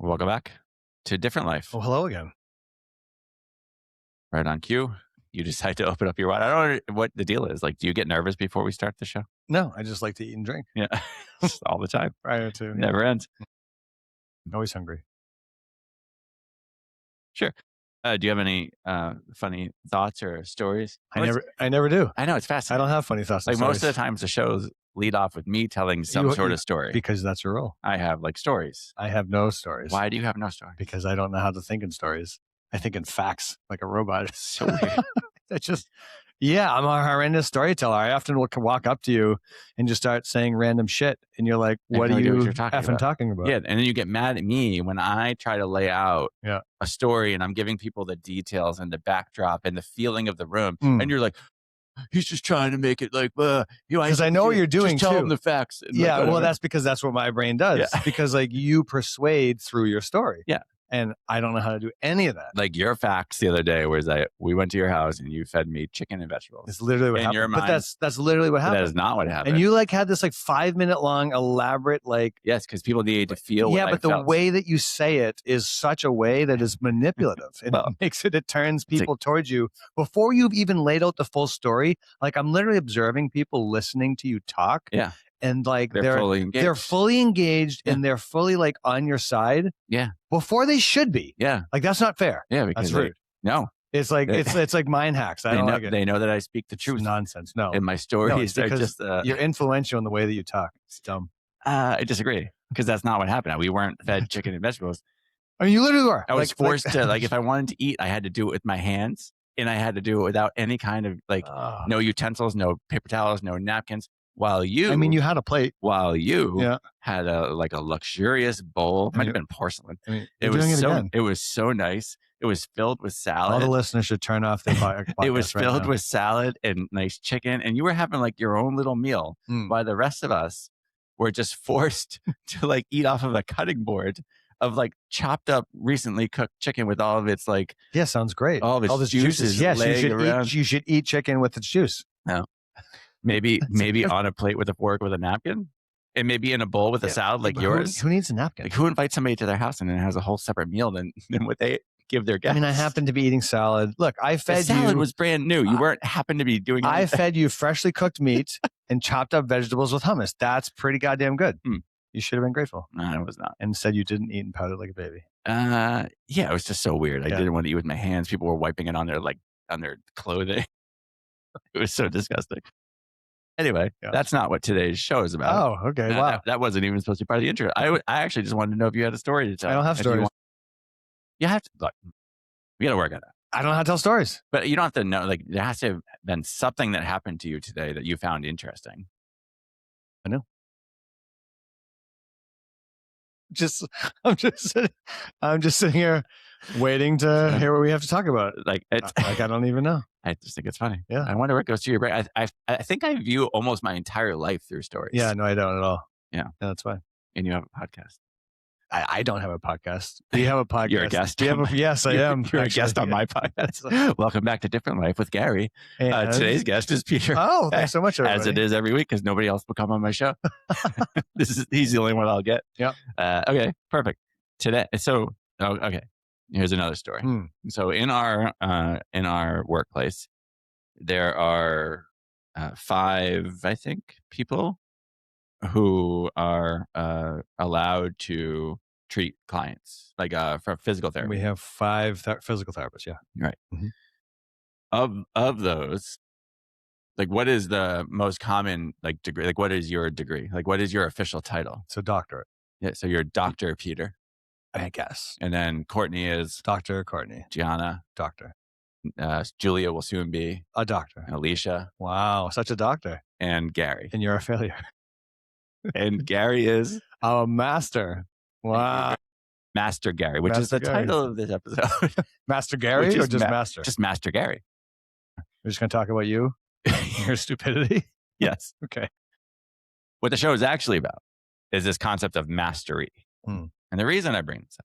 Welcome back to Different Life. Oh, hello again. Right on cue. You decide to open up your wine. I don't know what the deal is. Like, do you get nervous before we start the show? No, I just like to eat and drink. Yeah. All the time. Prior to Never ends. always hungry. Sure. Do you have any funny thoughts or stories? I never do. I know, it's I fascinating. don't have funny thoughts. Like, and most of the stories times the shows lead off with me telling some sort of story. because that's your role. I have like stories. I have no stories. Why do you have no stories? Because I don't know how to think in stories. I think in facts like a robot. It's so weird. That's just, yeah, I'm a horrendous storyteller. I often will walk up to you and just start saying random shit. And you're like, what are you effing talking about? Yeah. And then you get mad at me when I try to lay out a story and I'm giving people the details and the backdrop and the feeling of the room. And you're like, he's just trying to make it like, because I know what you're doing just tell too. him the facts. Yeah, well, that's because that's what my brain does. Yeah. Because like you persuade through your story. Yeah. And I don't know how to do any of that. Like your facts the other day was we went to your house and you fed me chicken and vegetables. It's literally what happened. But that's literally what happened. That is not what happened. And you like had this like 5-minute long elaborate like. Yes, because people need to feel what I but the way that you say it is such a way that is manipulative. It turns people towards you before you've even laid out the full story. Like I'm literally observing people listening to you talk. Yeah. And like they're fully engaged. They're fully engaged and they're fully like on your side. Yeah. Before they should be. Yeah. Like that's not fair. Yeah, because that's rude. No. It's like it's like mind hacks. I don't like it. They know that I speak the truth. It's nonsense. No. And my stories are just you're influential in the way that you talk. It's dumb. I disagree. Because that's not what happened. We weren't fed chicken and vegetables. I mean, you literally were. I was forced to if I wanted to eat, I had to do it with my hands. And I had to do it without any kind of no utensils, no paper towels, no napkins. While you, I mean, you had a plate. While you had a luxurious bowl, might have been porcelain. I mean, it was so nice. It was filled with salad. All the listeners should turn off their podcast. It was filled with salad and nice chicken, and you were having like your own little meal. While the rest of us were just forced to like eat off of a cutting board of like chopped up, recently cooked chicken with all of its like. Yeah, sounds great. All of its juices. Yes, you should eat chicken with its juice. No. Maybe on a plate with a fork with a napkin, and maybe in a bowl with a salad like yours. Who needs a napkin? Like, who invites somebody to their house and then has a whole separate meal than what they give their guests? I mean, I happen to be eating salad. Look, I fed you. Salad was brand new. You weren't happen to be doing. I fed you freshly cooked meat and chopped up vegetables with hummus. That's pretty goddamn good. You should have been grateful. No, I was not. And said you didn't eat and pouted like a baby. Yeah, it was just so weird. I didn't want to eat with my hands. People were wiping it on their clothing. It was so disgusting. Anyway, that's not what today's show is about. Oh, okay. Wow. That wasn't even supposed to be part of the intro. I actually just wanted to know if you had a story to tell. I don't have stories. You have to. Look, we got to work on that. I don't know how to tell stories. But you don't have to know. Like, there has to have been something that happened to you today that you found interesting. I know. I'm just sitting here waiting to hear what we have to talk about. Like I don't even know. I just think it's funny. Yeah. I wonder what goes through your brain. I think I view almost my entire life through stories. Yeah, no, I don't at all. Yeah. No, that's fine. And you have a podcast. I don't have a podcast. We have a podcast. You're a guest. Yes, I am. You're a guest on my podcast. Welcome back to Different Life with Gary. Today's guest is Peter. Oh, thanks so much, everybody. As it is every week, because nobody else will come on my show. He's the only one I'll get. Yeah. Okay, perfect. Okay. Here's another story. So in our workplace, there are 5, I think, people who are allowed to treat clients like for physical therapy. We have 5 physical therapists. Yeah. Right. Mm-hmm. Of those, like, what is the most common like degree? Like, what is your degree? Like, what is your official title? So doctorate. Yeah. So you're Dr. Peter, I guess. And then Courtney is Dr. Courtney. Gianna, doctor. Julia will soon be a doctor. Alicia. Wow, such a doctor. And Gary. And you're a failure. And Gary is a master. Wow. Master Gary, which is the title of this episode. Master Gary or just Master? Just Master Gary. We're just going to talk about you? Your stupidity? Yes. Okay. What the show is actually about is this concept of mastery. And the reason I bring this up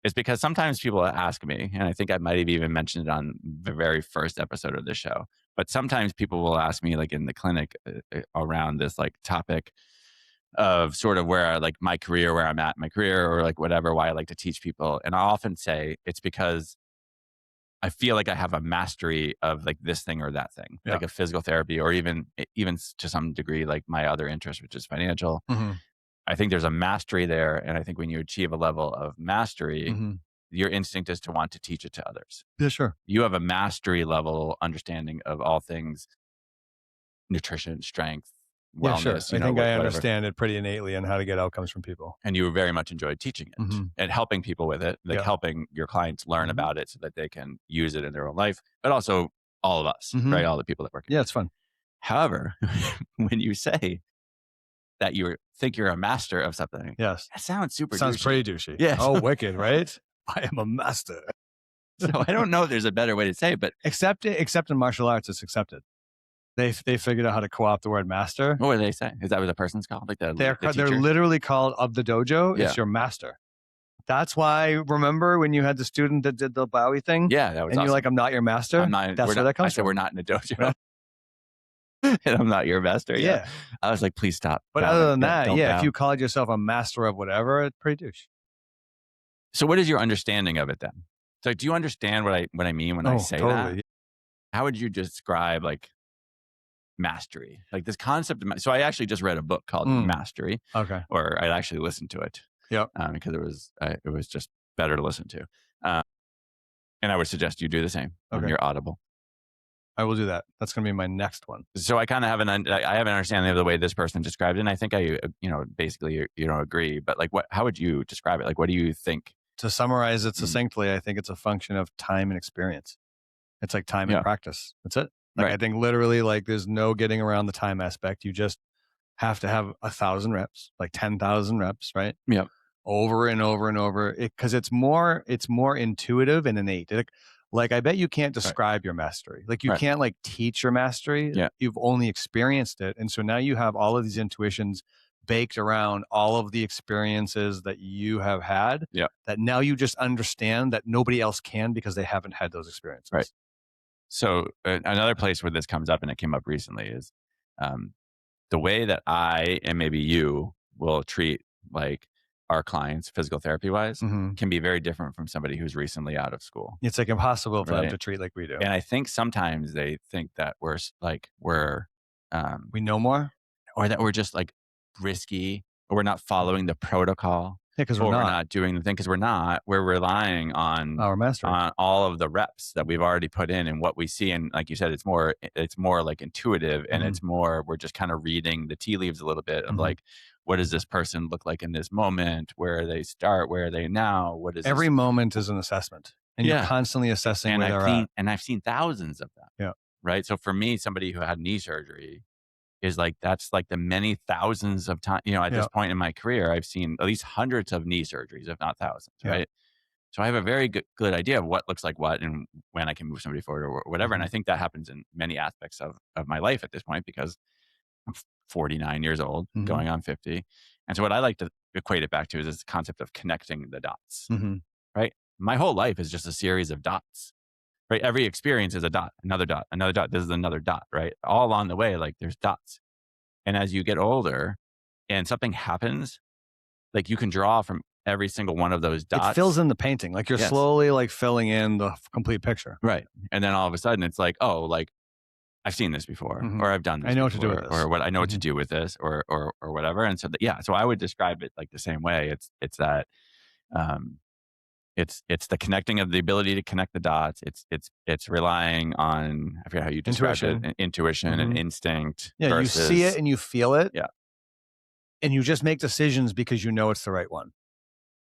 is because sometimes people ask me, and I think I might have even mentioned it on the very first episode of the show, but sometimes people will ask me, like in the clinic, around this like topic of sort of where like my career, where I'm at in my career, or like whatever, why I like to teach people. And I often say it's because I feel like I have a mastery of like this thing or that thing, like a physical therapy, or even to some degree, like my other interest, which is financial. I think there's a mastery there. And I think when you achieve a level of mastery, your instinct is to want to teach it to others. Yeah, sure. You have a mastery level understanding of all things nutrition, strength, wellness. Yeah, sure. I think I understand it pretty innately and how to get outcomes from people. And you very much enjoy teaching it and helping people with it, like helping your clients learn about it so that they can use it in their own life, but also all of us, right? All the people that work. Yeah, it's fun. However, when you say that you think you're a master of something, yes, that sounds super sounds douchey. pretty douchey. Yeah. Oh, wicked, right? I am a master. So I don't know if there's a better way to say it, but except in martial arts, it's accepted. They figured out how to co-opt the word master. What do they say? Is that what the person's called? Like they're literally called of the dojo. It's your master. That's why. Remember when you had the student that did the Bowie thing? Yeah, that was. And awesome. You're like, I'm not your master. That's where that comes from. We're not in a dojo. And I'm not your master. Yeah. I was like, please stop. But other than that, if you called yourself a master of whatever, it's pretty douche. So what is your understanding of it then? So do you understand what I mean when I say that? How would you describe like mastery, like this concept of so I actually just read a book called Mastery. Okay. Or I actually listened to it. Yep. Because it was just better to listen to. And I would suggest you do the same when you're Audible. I will do that. That's going to be my next one. So I kind of have an understanding of the way this person described it. And I think I basically agree, but like how would you describe it? Like, what do you think? To summarize it succinctly, I think it's a function of time and experience. It's like time and practice. That's it. Like, I think literally, like, there's no getting around the time aspect. You just have to have 1,000 reps, like 10,000 reps, right? Yeah. Over and over and over. Because it's more intuitive and innate. Like, I bet you can't describe your mastery. Like, you can't like teach your mastery. Yeah. You've only experienced it. And so now you have all of these intuitions baked around all of the experiences that you have had. Yeah. That now you just understand that nobody else can because they haven't had those experiences. Right. So another place where this comes up, and it came up recently, is the way that I and maybe you will treat like our clients physical therapy wise can be very different from somebody who's recently out of school. It's like impossible for them to treat like we do. And I think sometimes they think that we're we know more, or that we're just like risky, or we're not following the protocol. Yeah, because we're not doing the thing, because we're not. We're relying on our mastery, on all of the reps that we've already put in and what we see. And like you said, it's more like intuitive, and it's more, we're just kind of reading the tea leaves a little bit of like, what does this person look like in this moment? Where they start? Where are they now? What is every moment is an assessment, and you're constantly assessing where they're at. And I've seen thousands of them. Yeah. Right. So for me, somebody who had knee surgery is like, that's like the many thousands of times, at this point in my career, I've seen at least hundreds of knee surgeries, if not thousands. Right. So I have a very good idea of what looks like what, and when I can move somebody forward or whatever. And I think that happens in many aspects of my life at this point, because I'm 49 years old, going on 50. And so what I like to equate it back to is this concept of connecting the dots, right? My whole life is just a series of dots. Right. Every experience is a dot, another dot, another dot. This is another dot, right? All along the way, like there's dots. And as you get older and something happens, like you can draw from every single one of those dots. It fills in the painting. Like you're slowly like filling in the complete picture. Right. And then all of a sudden it's like, oh, like I've seen this before, or I've done this. I know before, what to do with this. Or what I know what to do with this, or whatever. And so so I would describe it like the same way. It's that it's the connecting of the ability to connect the dots. It's relying on, I forget how you describe it, intuition and instinct. Yeah, versus, you see it and you feel it. Yeah. And you just make decisions because you know it's the right one.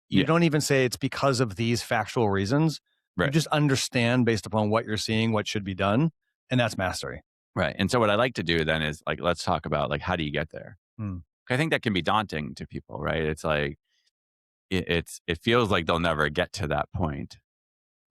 You don't even say it's because of these factual reasons. Right. You just understand based upon what you're seeing, what should be done. And that's mastery. Right. And so what I like to do then is like, let's talk about like, how do you get there? I think that can be daunting to people, right? It's like, it feels like they'll never get to that point,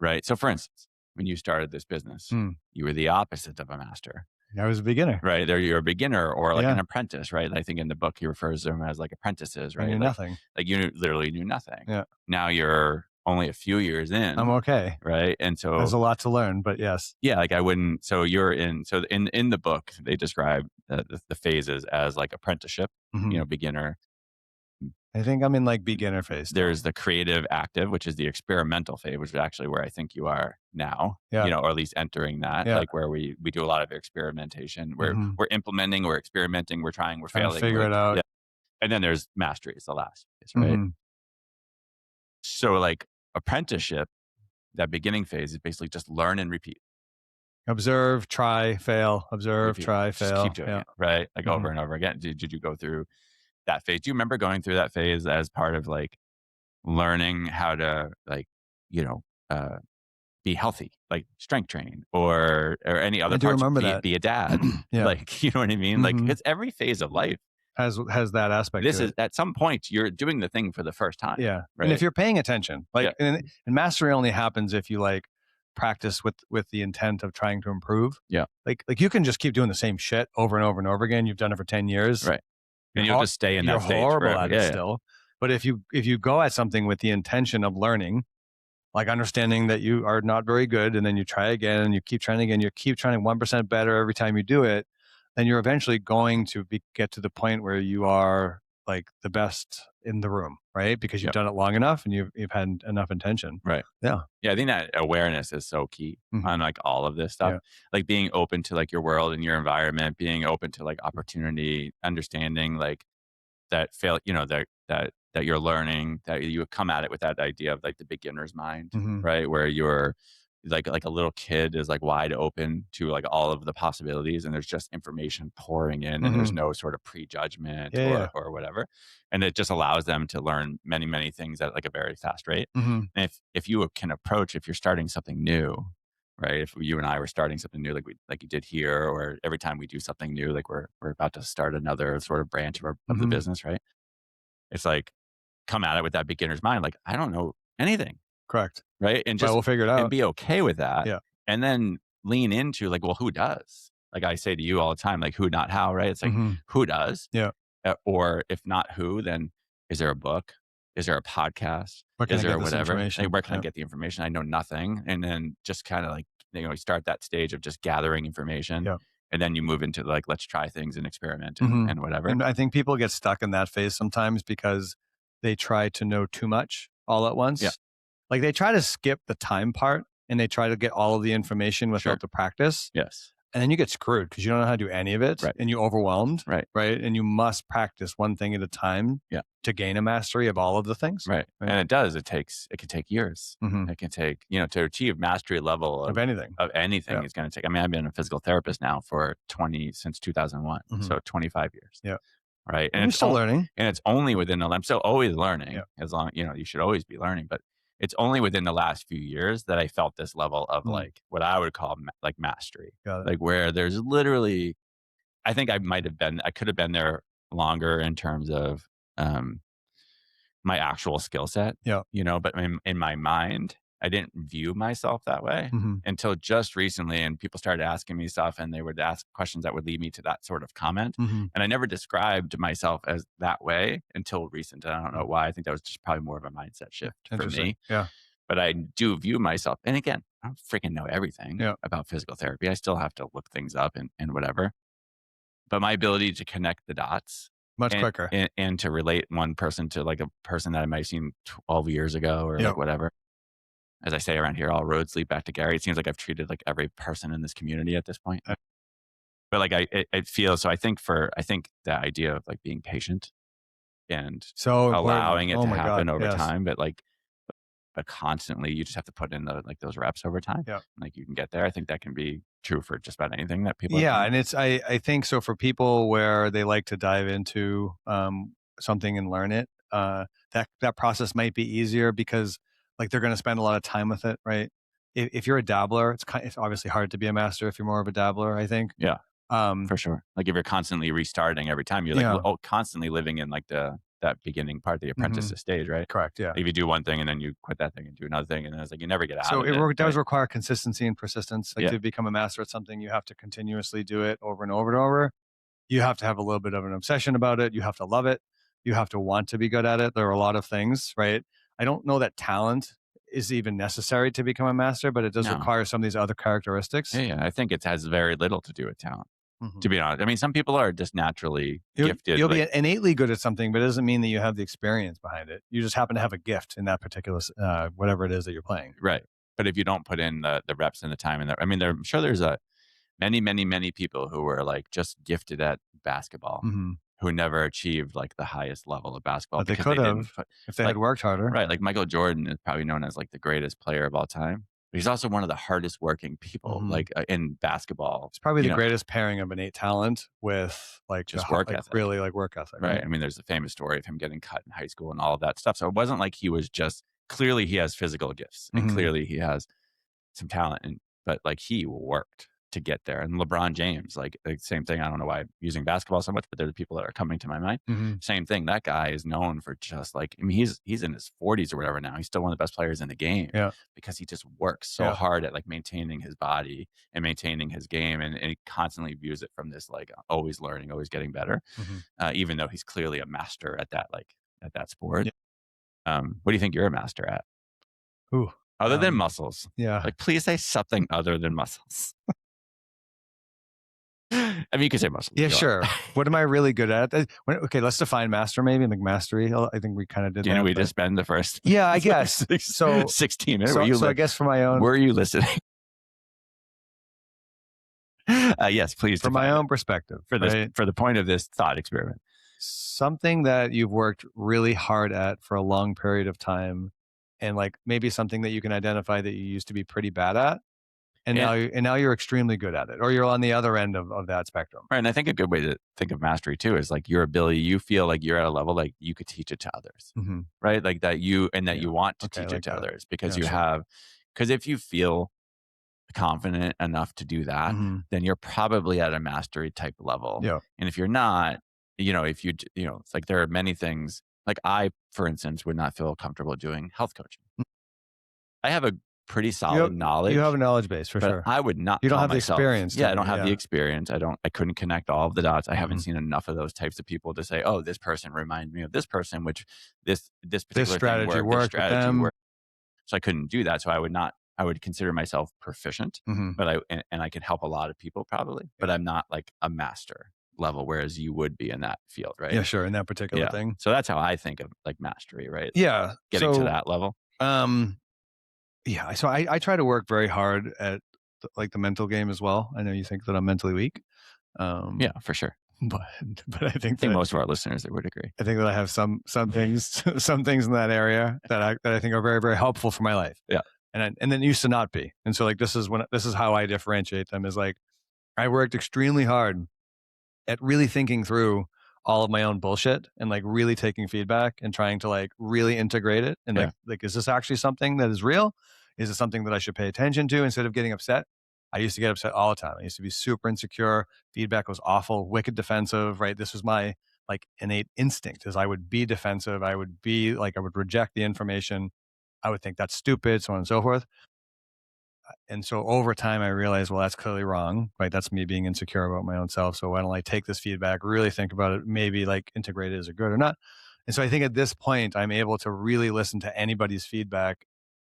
right? So for instance, when you started this business, you were the opposite of a master. I was a beginner. Right. You're a beginner, or like an apprentice, right? I think in the book he refers to them as like apprentices, right? I knew nothing. Like you literally knew nothing. Yeah. Now you're only a few years in. I'm okay. Right. And so there's a lot to learn, but yes. Yeah, like I wouldn't. So in the book, they describe the phases as like apprenticeship, beginner. I think I'm in like beginner phase. There's the creative active, which is the experimental phase, which is actually where I think you are now, Yeah. or at least entering that, Yeah. like where we do a lot of experimentation, where we're implementing, we're experimenting, we're trying, we're Trying to failing. figure it out. Yeah. And then there's mastery, it's the last phase, right? So like apprenticeship, that beginning phase is basically just learn and repeat. Observe, try, fail, observe, Repeat. try, Just fail. keep doing it, right? Like over and over again. Did you go through that phase? Do you remember going through that phase as part of like learning how to like, uh, be healthy, like strength training or any other I do parts, remember that. be a dad. Yeah. Like, you know what I mean? Like it's every phase of life has that aspect. This to is it. At some point you're doing the thing for the first time. Yeah. Right? And if you're paying attention, like, and mastery only happens if you like practice with the intent of trying to improve. Yeah. Like you can just keep doing the same shit over and over and over again. You've done it for 10 years. Right. And you'll just stay in that stage. You're horrible forever. at it still. But if you go at something with the intention of learning, like understanding that you are not very good, and then you try again and you keep trying again, you keep trying 1% better every time you do it, then you're eventually going to get to the point where you are like the best in the room, right? Because you've done it long enough and you've had enough intention. Right. Yeah. Yeah. I think that awareness is so key on like all of this stuff, like being open to like your world and your environment, being open to like opportunity, understanding like that that you're learning, that you come at it with that idea of like the beginner's mind, right? Where you're like a little kid is like wide open to like all of the possibilities, and there's just information pouring in, and there's no sort of prejudgment or whatever, and it just allows them to learn many, many things at like a very fast rate. And if you can approach, if you're starting something new, right? If you and I were starting something new, like you did here, or every time we do something new, like we're about to start another sort of branch of the business, right? It's like, come at it with that beginner's mind. Like, I don't know anything. Correct. Right. And just we'll figure it out and be okay with that. Yeah. And then lean into like, well, who does? Like I say to you all the time, like who, not how, right? It's like, who does? Yeah. Or if not who, then is there a book? Is there a podcast? Is there whatever? Like, where can I get the information? I know nothing. And then just kind of like, you start that stage of just gathering information. Yeah. And then you move into like, let's try things and experiment and whatever. And I think people get stuck in that phase sometimes because they try to know too much all at once. Yeah. Like they try to skip the time part and they try to get all of the information without the practice. Yes. And then you get screwed because you don't know how to do any of it, and you're overwhelmed. Right. And you must practice one thing at a time to gain a mastery of all of the things. Right. And it does. It can take years. It can take, to achieve mastery level of anything. It's going to take, I've been a physical therapist now for since 2001. So 25 years. Yeah. Right. And it's still learning. And it's only within I'm still always learning, as long, you should always be learning, but it's only within the last few years that I felt this level of like what I would call like mastery, like where there's literally, I think I could have been there longer in terms of my actual skill set, but in my mind, I didn't view myself that way until just recently. And people started asking me stuff and they would ask questions that would lead me to that sort of comment. And I never described myself as that way until recent. I don't know why. I think that was just probably more of a mindset shift for me. Yeah. But I do view myself. And again, I don't freaking know everything about physical therapy. I still have to look things up and whatever. But my ability to connect the dots much quicker and to relate one person to like a person that I might have seen 12 years ago or like whatever. As I say around here, all roads lead back to Gary. It seems like I've treated like every person in this community at this point. But like I feel, so I think the idea of like being patient and allowing it to happen over time, but constantly you just have to put in those reps over time. Yeah. Like you can get there. I think that can be true for just about anything that people. Yeah. And it's, I think so for people where they like to dive into something and learn it, that process might be easier because like they're going to spend a lot of time with it, right? If you're a dabbler, it's obviously hard to be a master if you're more of a dabbler, I think. Yeah, for sure. Like if you're constantly restarting every time, you're like constantly living in like that beginning part, the apprentice stage, right? Correct. Yeah. Like if you do one thing and then you quit that thing and do another thing, and then it's like you never get out. So of it does require consistency and persistence. Like to become a master at something, you have to continuously do it over and over and over. You have to have a little bit of an obsession about it. You have to love it. You have to want to be good at it. There are a lot of things, right? I don't know that talent is even necessary to become a master, but it does require some of these other characteristics. Yeah, I think it has very little to do with talent. To be honest, I mean, some people are just naturally gifted. You'll be innately good at something, but it doesn't mean that you have the experience behind it. You just happen to have a gift in that particular, whatever it is that you're playing. Right. But if you don't put in the reps and the time, and I mean, I'm sure there's many people who were like just gifted at basketball who never achieved like the highest level of basketball. But they could have if they had worked harder. Right. Like Michael Jordan is probably known as like the greatest player of all time. He's also one of the hardest working people, like in basketball. It's probably the greatest pairing of innate talent with like just work ethic. Really like work ethic. Right. I mean, there's a famous story of him getting cut in high school and all of that stuff. So it wasn't like he was just clearly he has physical gifts and clearly he has some talent, but like he worked to get there. And LeBron James, like same thing. I don't know why I'm using basketball so much, but they're the people that are coming to my mind. Same thing. That guy is known for just like, I mean, he's in his 40s or whatever now. He's still one of the best players in the game because he just works so hard at like maintaining his body and maintaining his game. And he constantly views it from this, like always learning, always getting better, even though he's clearly a master at that, like at that sport. What do you think you're a master at? Ooh. Other than muscles. Yeah. Like, please say something other than muscles. I mean, you can say muscles. Yeah, sure. What am I really good at? Okay, let's define master maybe, like mastery. I think we kind of did that. Didn't we just spend the first I guess. 16 minutes. So I guess for my own... Were you listening? Yes, please. From my own perspective. For the point of this thought experiment. Something that you've worked really hard at for a long period of time, and like maybe something that you can identify that you used to be pretty bad at. And now you're extremely good at it, or you're on the other end of that spectrum. Right. And I think a good way to think of mastery too is like your ability, you feel like you're at a level like you could teach it to others, right? Like that you want to teach it to others because because if you feel confident enough to do that, then you're probably at a mastery type level. Yeah. And if you're not, if it's like there are many things, like I, for instance, would not feel comfortable doing health coaching. I have a pretty solid knowledge. You have a knowledge base for sure. I would not. You don't have the experience. Yeah, I don't have the experience. I couldn't connect all of the dots. I haven't seen enough of those types of people to say, oh, this person reminds me of this person, which this particular strategy worked with them. So I couldn't do that. So I would consider myself proficient, but I could help a lot of people probably, but I'm not like a master level, whereas you would be in that field, right? Yeah, sure. In that particular thing. So that's how I think of like mastery, right? Yeah. Getting to that level. Yeah. So I try to work very hard at like the mental game as well. I know you think that I'm mentally weak. Yeah, for sure. But I think most of our listeners would agree. I think that I have some things in that area that I think are very, very helpful for my life. Yeah. And then it used to not be. And so like this is how I differentiate them is like I worked extremely hard at really thinking through all of my own bullshit and like really taking feedback and trying to like really integrate it. And like, is this actually something that is real? Is it something that I should pay attention to instead of getting upset? I used to get upset all the time. I used to be super insecure. Feedback was awful, wicked defensive, right? This was my like innate instinct is I would be defensive. I would reject the information. I would think that's stupid, so on and so forth. And so over time, I realized, well, that's clearly wrong, right? That's me being insecure about my own self. So why don't I take this feedback, really think about it, maybe like integrate it, is it good or not? And so I think at this point, I'm able to really listen to anybody's feedback,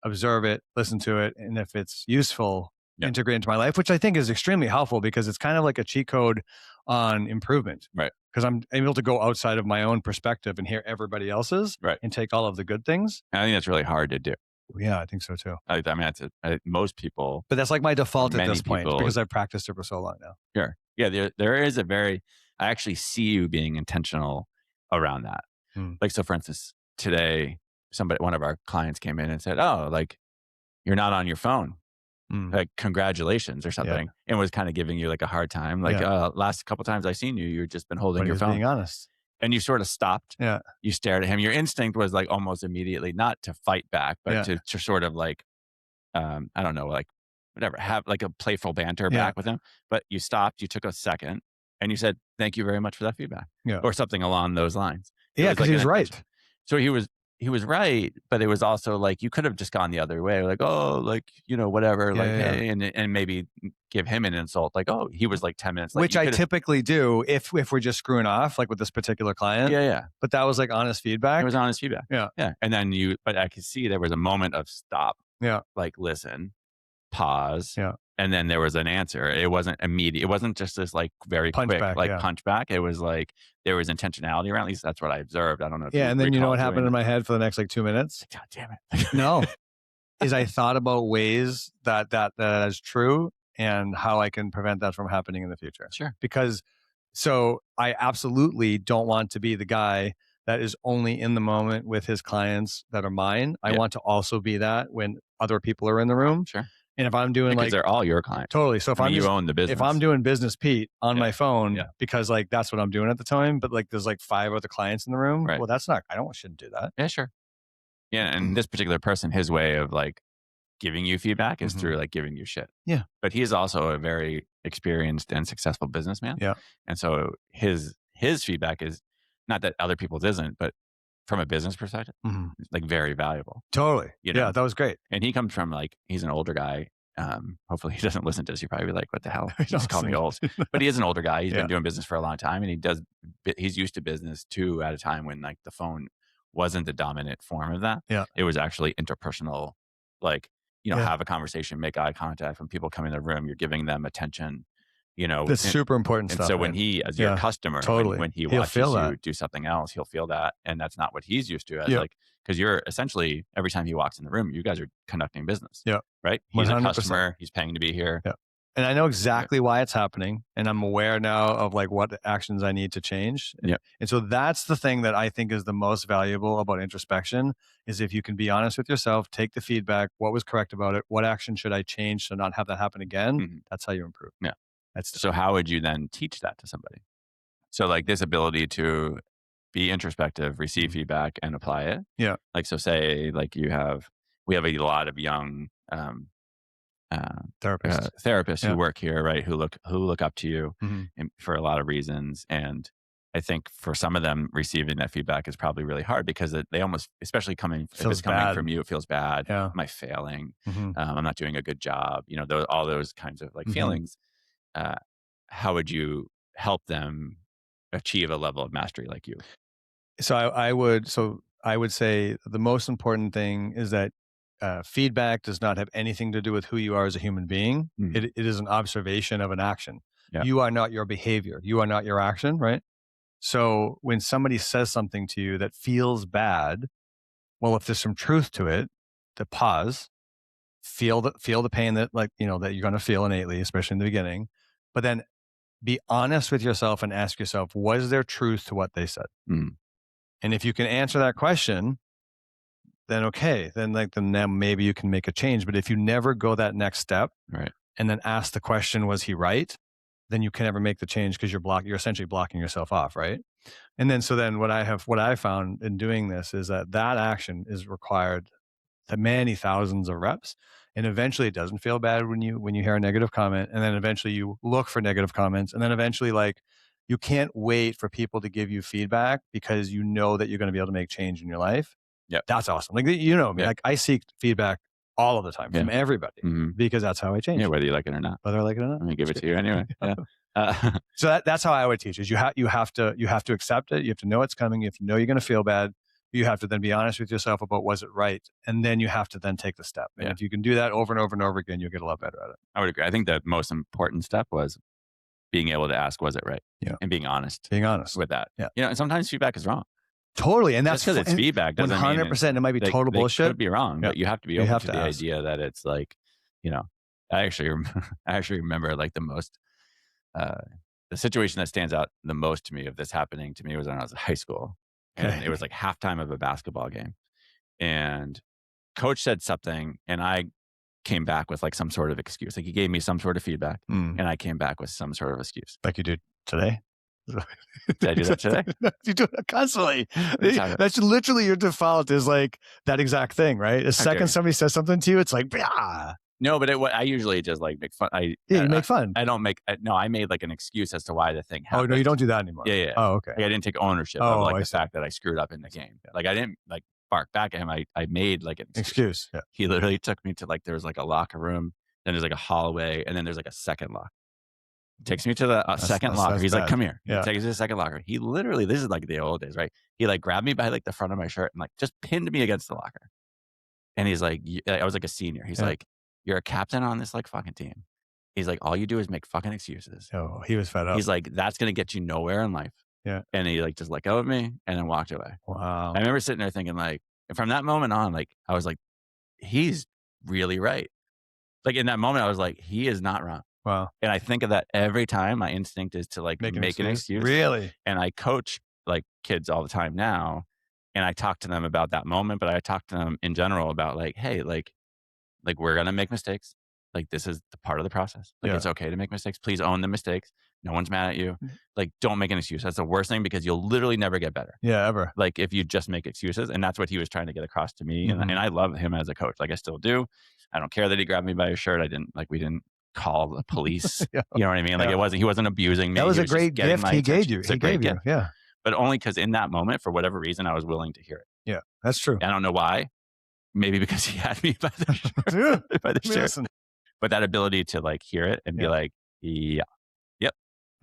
observe it, listen to it. And if it's useful, integrate into my life, which I think is extremely helpful because it's kind of like a cheat code on improvement. Right. Because I'm able to go outside of my own perspective and hear everybody else's and take all of the good things. And I think that's really hard to do. Yeah, I think so too. I mean, most people. But that's like my default at this point because I've practiced it for so long now. Sure. Yeah, there is I actually see you being intentional around that. Like, so for instance, today, one of our clients came in and said, oh, like, you're not on your phone. Like, congratulations or something. And was kind of giving you like a hard time. Like, last couple times I've seen you, you've just been holding your phone. Being honest. And you sort of stopped. Yeah. You stared at him. Your instinct was like almost immediately not to fight back, but to sort of like, I don't know, like whatever, have like a playful banter back with him. But you stopped, you took a second and you said, thank you very much for that feedback. Yeah. Or something along those lines. Yeah, because he was right. So he was he was right, but it was also like you could have just gone the other way, like, oh, like, whatever, like, hey, and maybe give him an insult, like, oh, he was like 10 minutes late. Which I typically do if we're just screwing off, like with this particular client. Yeah. But that was like honest feedback. It was honest feedback. Yeah. And then but I could see there was a moment of stop. Yeah. Like, listen, pause. Yeah. And then there was an answer. It wasn't immediate. It wasn't just this like very quick punch back. It was like there was intentionality around. At least that's what I observed. I don't know. If and then you know what happened in my head for the next like 2 minutes? God damn it! No, is I thought about ways that is true and how I can prevent that from happening in the future. Sure. Because so I absolutely don't want to be the guy that is only in the moment with his clients that are mine. I want to also be that when other people are in the room. Sure. And if I'm doing because they're all your clients. Totally. So if you own the business. If I'm doing business Pete on my phone, because like that's what I'm doing at the time, but like there's like 5 other clients in the room. Right. Well, shouldn't do that. Yeah, sure. Yeah. And this particular person, his way of like giving you feedback is through like giving you shit. Yeah. But he is also a very experienced and successful businessman. Yeah. And so his feedback is not that other people's isn't, but from a business perspective, like very valuable. Totally. Yeah, that was great. And he comes from like, he's an older guy. Hopefully he doesn't listen to this. He'd probably be like, what the hell? He just called me old. But he is an older guy. He's been doing business for a long time, and he's used to business too at a time when like the phone wasn't the dominant form of that. Yeah. It was actually interpersonal, like, have a conversation, make eye contact. When people come in the room, you're giving them attention. That's super important and stuff. So when he, as your customer, when he watches you do something else, he'll feel that, and that's not what he's used to. As like, because you're essentially every time he walks in the room, you guys are conducting business. Yeah, right. He's 100%. A customer. He's paying to be here. Yeah, and I know exactly why it's happening, and I'm aware now of like what actions I need to change. Yeah, and so that's the thing that I think is the most valuable about introspection is if you can be honest with yourself, take the feedback, what was correct about it, what action should I change to not have that happen again. That's how you improve. Yeah. So how would you then teach that to somebody? So like this ability to be introspective, receive feedback, and apply it. Yeah. Like, so say like we have a lot of young therapists who work here, right? Who look up to you and for a lot of reasons. And I think for some of them, receiving that feedback is probably really hard because they almost, especially coming from you, it feels bad. Yeah. Am I failing? I'm not doing a good job. All those kinds of like feelings. How would you help them achieve a level of mastery like you? So I would say the most important thing is that feedback does not have anything to do with who you are as a human being. It is an observation of an action. Yeah. You are not your behavior. You are not your action, right? So when somebody says something to you that feels bad, well, if there's some truth to it, to pause, feel the pain that that you're going to feel innately, especially in the beginning, but then be honest with yourself and ask yourself, was there truth to what they said? And if you can answer that question, then okay, then now maybe you can make a change. But if you never go that next step, right, and then ask the question, was he right? Then you can never make the change because you're essentially blocking yourself off, right? And then what I found in doing this is that action is required to many thousands of reps. And eventually it doesn't feel bad when you hear a negative comment. And then eventually you look for negative comments. And then eventually you can't wait for people to give you feedback because you know that you're going to be able to make change in your life. Yeah. That's awesome. Like, like I seek feedback all of the time from everybody because that's how I change. Yeah, whether you like it or not. Whether I like it or not. Let me give it to you anyway. Yeah. So that's how I would teach is you have to accept it. You have to know it's coming. You have to know you're going to feel bad. You have to then be honest with yourself about was it right? And then you have to then take the step. And if you can do that over and over and over again, you'll get a lot better at it. I would agree. I think the most important step was being able to ask, was it right? Yeah. And being honest. With that. Yeah. And sometimes feedback is wrong. Totally. And that's because it's feedback doesn't 100%. mean it might be total bullshit. It could be wrong, but you have to be open to the idea that it's like, I actually remember like the most, the situation that stands out the most to me of this happening to me was when I was in high school. And it was like halftime of a basketball game. And coach said something and I came back with like some sort of excuse. Like he gave me some sort of feedback and I came back with some sort of excuse. Like you did today? Did I do that today? You do it constantly. That's literally your default is like that exact thing, right? The second somebody says something to you, it's like, bah. No, but I usually just like make fun. You make fun. I don't make, no, I made like an excuse as to why the thing happened. Oh, no, you don't do that anymore. Yeah. Oh, okay. Like, I didn't take ownership of like the fact that I screwed up in the game. Yeah. Like I didn't like bark back at him. I made like an excuse. Yeah. He literally took me to like, there was like a locker room, then there's like a hallway, and then there's like a second locker. Takes me to the second locker. He's like, come here. He takes me to the second locker. He literally, this is like the old days, right? He like grabbed me by like the front of my shirt and like just pinned me against the locker. And he's like, I was like a senior. He's like, you're a captain on this like fucking team. He's like, all you do is make fucking excuses. Oh, he was fed up. He's like, that's going to get you nowhere in life. Yeah. And he like just let go of me and then walked away. Wow. I remember sitting there thinking like, from that moment on, like I was like, he's really right. Like in that moment, I was like, he is not wrong. Wow. And I think of that every time. My instinct is to like make an excuse. Really? And I coach like kids all the time now. And I talk to them about that moment, but I talk to them in general about like, hey, like we're going to make mistakes. Like this is the part of the process. Like it's okay to make mistakes. Please own the mistakes. No one's mad at you. Like don't make an excuse. That's the worst thing because you'll literally never get better. Yeah, ever. Like if you just make excuses. And that's what he was trying to get across to me. And I love him as a coach. Like I still do. I don't care that he grabbed me by his shirt. We didn't call the police. You know what I mean? Like he wasn't abusing me. That was a great gift he gave you. He gave you. Yeah. But only because in that moment, for whatever reason, I was willing to hear it. Yeah, that's true. I don't know why. Maybe because he had me by the shirt. By the shirt. Listen. But that ability to like hear it and be like, yep, that's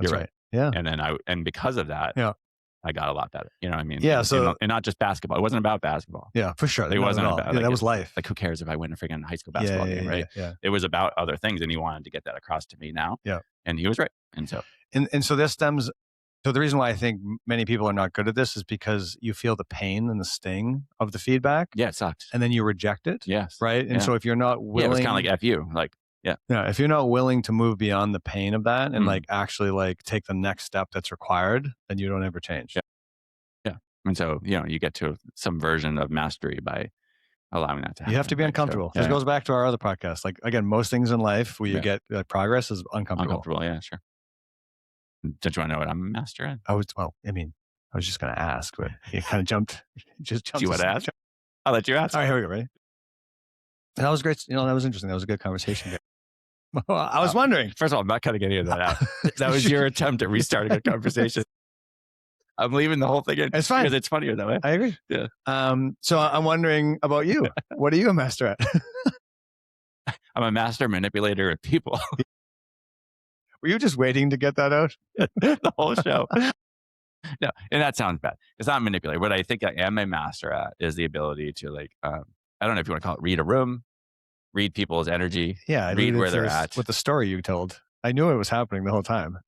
you're right. Yeah. And because of that, I got a lot better. You know what I mean? Yeah. And not just basketball. It wasn't about basketball. Yeah, for sure. It wasn't about that was life. Like who cares if I win a freaking high school basketball game, right? Yeah. It was about other things, and he wanted to get that across to me now. Yeah. And he was right. And so this stems. So the reason why I think many people are not good at this is because you feel the pain and the sting of the feedback. Yeah, it sucks. And then you reject it. Yes. Right. And so if you're not willing, it was kind of like F you. Like, yeah. If you're not willing to move beyond the pain of that and like actually like take the next step that's required, then you don't ever change. Yeah. And so, you get to some version of mastery by allowing that to happen. You have to be uncomfortable. This goes back to our other podcast. Like again, most things in life where you get progress is uncomfortable. Uncomfortable. Yeah, sure. Don't you want to know what I'm a master at? I was just going to ask, but you kind of jumped. Do you want to ask? I'll let you ask. All right, here we go. Ready? That was great. That was interesting. That was a good conversation. I was wondering. First of all, I'm not cutting any of that out. That was your attempt at restarting a conversation. I'm leaving the whole thing in. It's fine. Because it's funnier that way. I agree. Yeah. So I'm wondering about you. What are you a master at? I'm a master manipulator of people. Were you just waiting to get that out? The whole show. No, and that sounds bad. It's not manipulating. What I think I am a master at is the ability to like, I don't know if you want to call it read a room, read people's energy, read where they're at. With the story you told. I knew it was happening the whole time.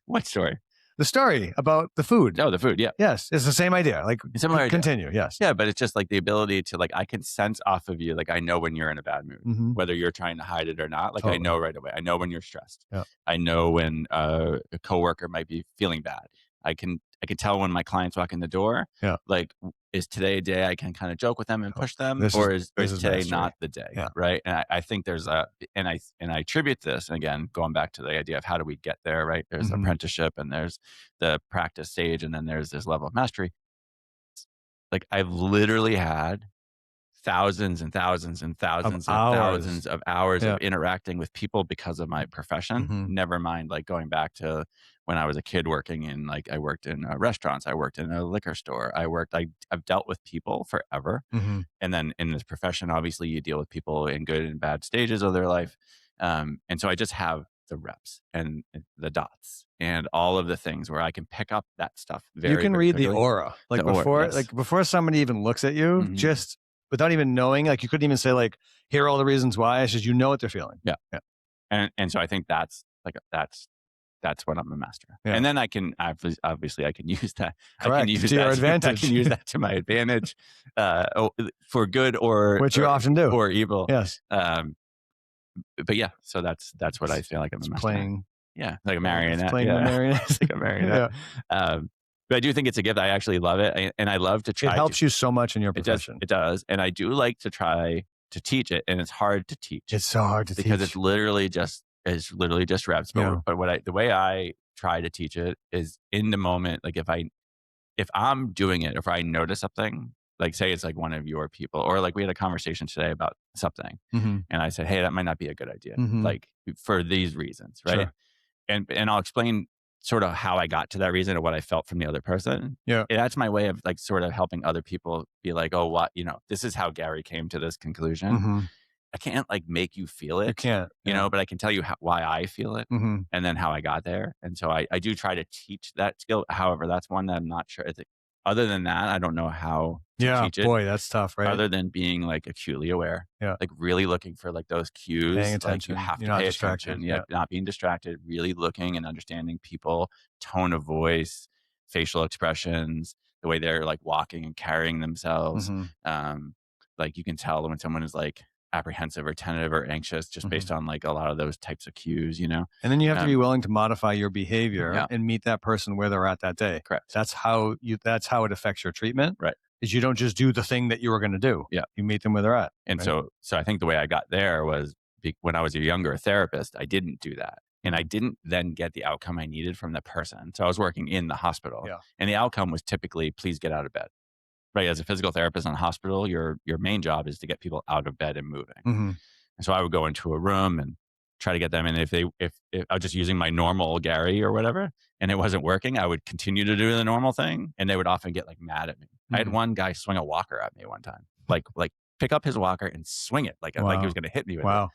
What story? The story about the food. Oh, the food. Yeah. Yes. It's the same idea. Like similar continue. Idea. Yes. Yeah. But it's just like the ability to like, I can sense off of you. Like I know when you're in a bad mood, whether you're trying to hide it or not. Like I know right away. I know when you're stressed. Yeah. I know when a coworker might be feeling bad. I can tell when my clients walk in the door. Yeah. Like, is today a day I can kind of joke with them and push them, or is today not the day? Yeah. Right. And I think there's and I attribute this, and again, going back to the idea of how do we get there, right? There's apprenticeship and there's the practice stage, and then there's this level of mastery. Like I've literally had thousands and thousands and thousands and thousands of hours of interacting with people because of my profession. Never mind like going back to when I was a kid working in I worked in restaurants, I worked in a liquor store, I've dealt with people forever. And then in this profession, obviously you deal with people in good and bad stages of their life. And so I just have the reps and the dots and all of the things where I can pick up that stuff you can read the aura. Like before somebody even looks at you, just without even knowing, like you couldn't even say like, here are all the reasons why. It's just, you know what they're feeling. Yeah. And so I think that's what I'm a master at. And then I can obviously I can use that. Correct. I can use to your advantage. I can use that to my advantage, for good or which you often do, or evil. Yes. But yeah, so that's what I feel like I'm a master playing. At. Yeah, like a marionette. Playing the marionette. It's like a marionette. But I do think it's a gift. I actually love it, and I love to try. It helps you so much in your profession. It does, and I do like to try to teach it, and it's hard to teach. It's so hard to teach because it's literally just reps. But the way I try to teach it is in the moment. Like if I'm doing it, if I notice something, like say it's like one of your people, or like we had a conversation today about something, and I said, hey, that might not be a good idea, like for these reasons, right? Sure. And I'll explain sort of how I got to that reason or what I felt from the other person. Yeah. And that's my way of like sort of helping other people be like, oh, what, this is how Gary came to this conclusion. Mm-hmm. I can't like make you feel it, You can't, but I can tell you why I feel it Mm-hmm. and then how I got there. And so I do try to teach that skill. However, that's one that I'm not sure. Other than that, I don't know how to teach it. Boy, that's tough, right? Other than being like acutely aware, Yeah. like really looking for like those cues, Paying attention. Like you have You're to not pay distracted. attention, not being distracted, really looking and understanding people, tone of voice, facial expressions, the way they're like walking and carrying themselves. Mm-hmm. Like you can tell when someone is like apprehensive or tentative or anxious just based on like a lot of those types of cues, And then you have to be willing to modify your behavior and meet that person where they're at that day. Correct. That's how it affects your treatment. Right. Is you don't just do the thing that you were going to do. Yeah. You meet them where they're at. And so I think the way I got there was when I was a younger therapist, I didn't do that. And I didn't then get the outcome I needed from the person. So I was working in the hospital and the outcome was typically, please get out of bed. Right. As a physical therapist in a hospital, your main job is to get people out of bed and moving. Mm-hmm. And so I would go into a room and try to get them. And if I was just using my normal Gary or whatever, and it wasn't working, I would continue to do the normal thing. And they would often get like mad at me. I had one guy swing a walker at me one time, like pick up his walker and swing it like he was going to hit me with it.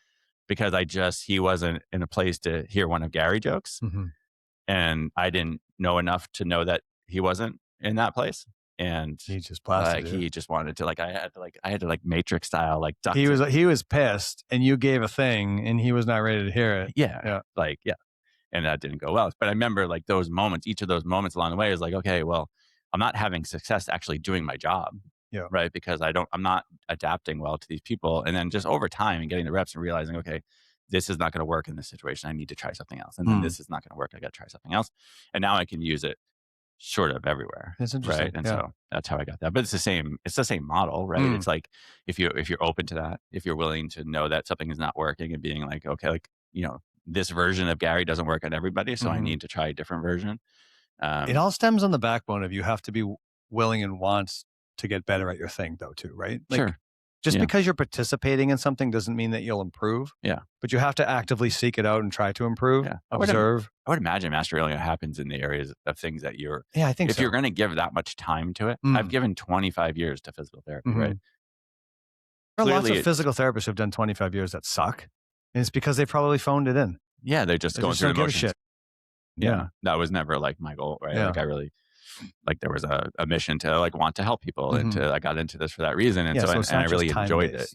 Because he wasn't in a place to hear one of Gary jokes. Mm-hmm. And I didn't know enough to know that he wasn't in that place. And he just blasted he just wanted to I had to Matrix style duck. He was pissed, and you gave a thing, and he was not ready to hear it. Yeah. And that didn't go well. But I remember those moments. Each of those moments along the way is like, okay, well, I'm not having success actually doing my job. Yeah. Right. Because I'm not adapting well to these people. And then just over time and getting the reps and realizing, okay, this is not going to work in this situation. I need to try something else. And then this is not going to work. I got to try something else. And now I can use it sort of everywhere. That's interesting. Right. And so that's how I got that. But it's the same model, right? It's like if you're open to that, if you're willing to know that something is not working and being like, okay, this version of Gary doesn't work on everybody. So I need to try a different version. It all stems on the backbone of you have to be willing and wants to get better at your thing though too, right? Sure. Just because you're participating in something doesn't mean that you'll improve. Yeah. But you have to actively seek it out and try to improve, observe. I would imagine mastery only happens in the areas of things that you're... Yeah, I think if you're going to give that much time to it. I've given 25 years to physical therapy, right? There are lots of physical therapists who've done 25 years that suck. And it's because they probably phoned it in. Yeah, they're just going through the motions. Shit. Yeah. That was never my goal, right? Yeah. I really... there was a mission to want to help people and I got into this for that reason. And so I really enjoyed it,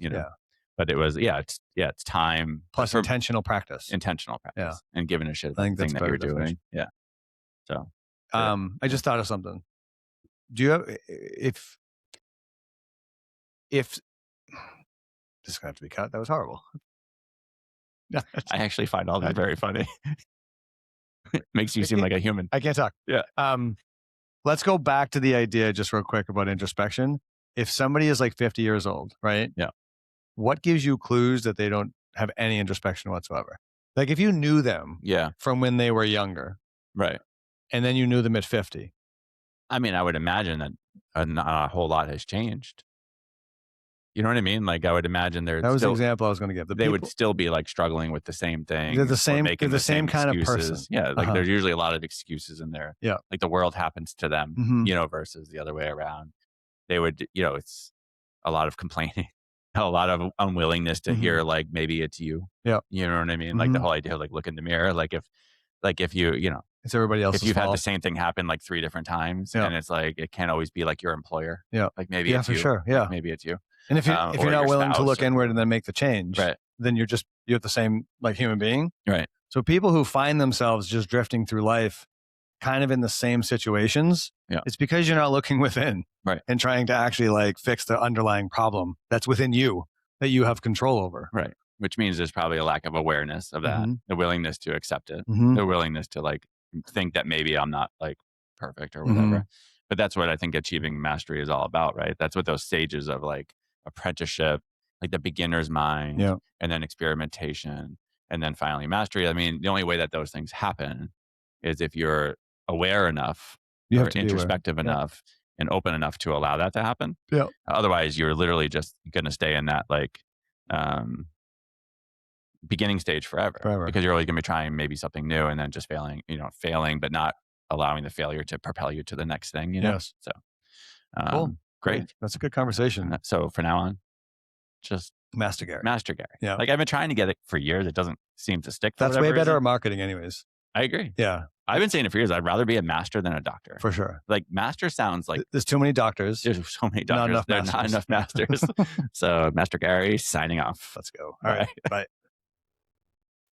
but it was, it's time plus intentional practice and giving a shit about the thing that you're doing. Yeah. So, I just thought of something. Do you have, if this is going to have to be cut, that was horrible. I actually find all that very funny. Makes you seem like a human. I can't talk. Yeah. Let's go back to the idea just real quick about introspection. If somebody is 50 years old, right? Yeah. What gives you clues that they don't have any introspection whatsoever? If you knew them from when they were younger. Right. And then you knew them at 50. I mean, I would imagine that not a whole lot has changed. You know what I mean? I would imagine that was the example I was going to give. They would still be struggling with the same thing. They're the same. They're the same kind of person. Yeah, there's usually a lot of excuses in there. Yeah, the world happens to them, versus the other way around. They would, it's a lot of complaining, a lot of unwillingness to hear maybe it's you. Yeah, you know what I mean? The whole idea of look in the mirror. If you it's everybody else's if you've fault. had the same thing happen 3 different times, and it's it can't always be your employer. Yeah, maybe it's for you. Sure. Yeah, maybe it's you. And if you're not willing to look inward and then make the change, right, then you're the same human being. Right. So people who find themselves just drifting through life kind of in the same situations, it's because you're not looking within, right, and trying to actually fix the underlying problem that's within you that you have control over. Right. Which means there's probably a lack of awareness of that, the willingness to accept it, the willingness to think that maybe I'm not perfect or whatever. But that's what I think achieving mastery is all about, right? That's what those stages of apprenticeship, the beginner's mind, and then experimentation, and then finally mastery. I mean, the only way that those things happen is if you're aware enough, or introspective enough, and open enough to allow that to happen. Yeah. Otherwise, you're literally just going to stay in that beginning stage forever. Because you're always going to be trying maybe something new and then just failing, but not allowing the failure to propel you to the next thing, Yes. So, cool. Great. That's a good conversation. So for now on, just Master Gary. Yeah. Like I've been trying to get it for years. It doesn't seem to stick. That's way better at marketing anyways. I agree. Yeah. I've been saying it for years. I'd rather be a master than a doctor. For sure. Like master sounds like there's too many doctors. There's so many doctors. Not enough masters. So Master Gary signing off. Let's go. All right. Bye.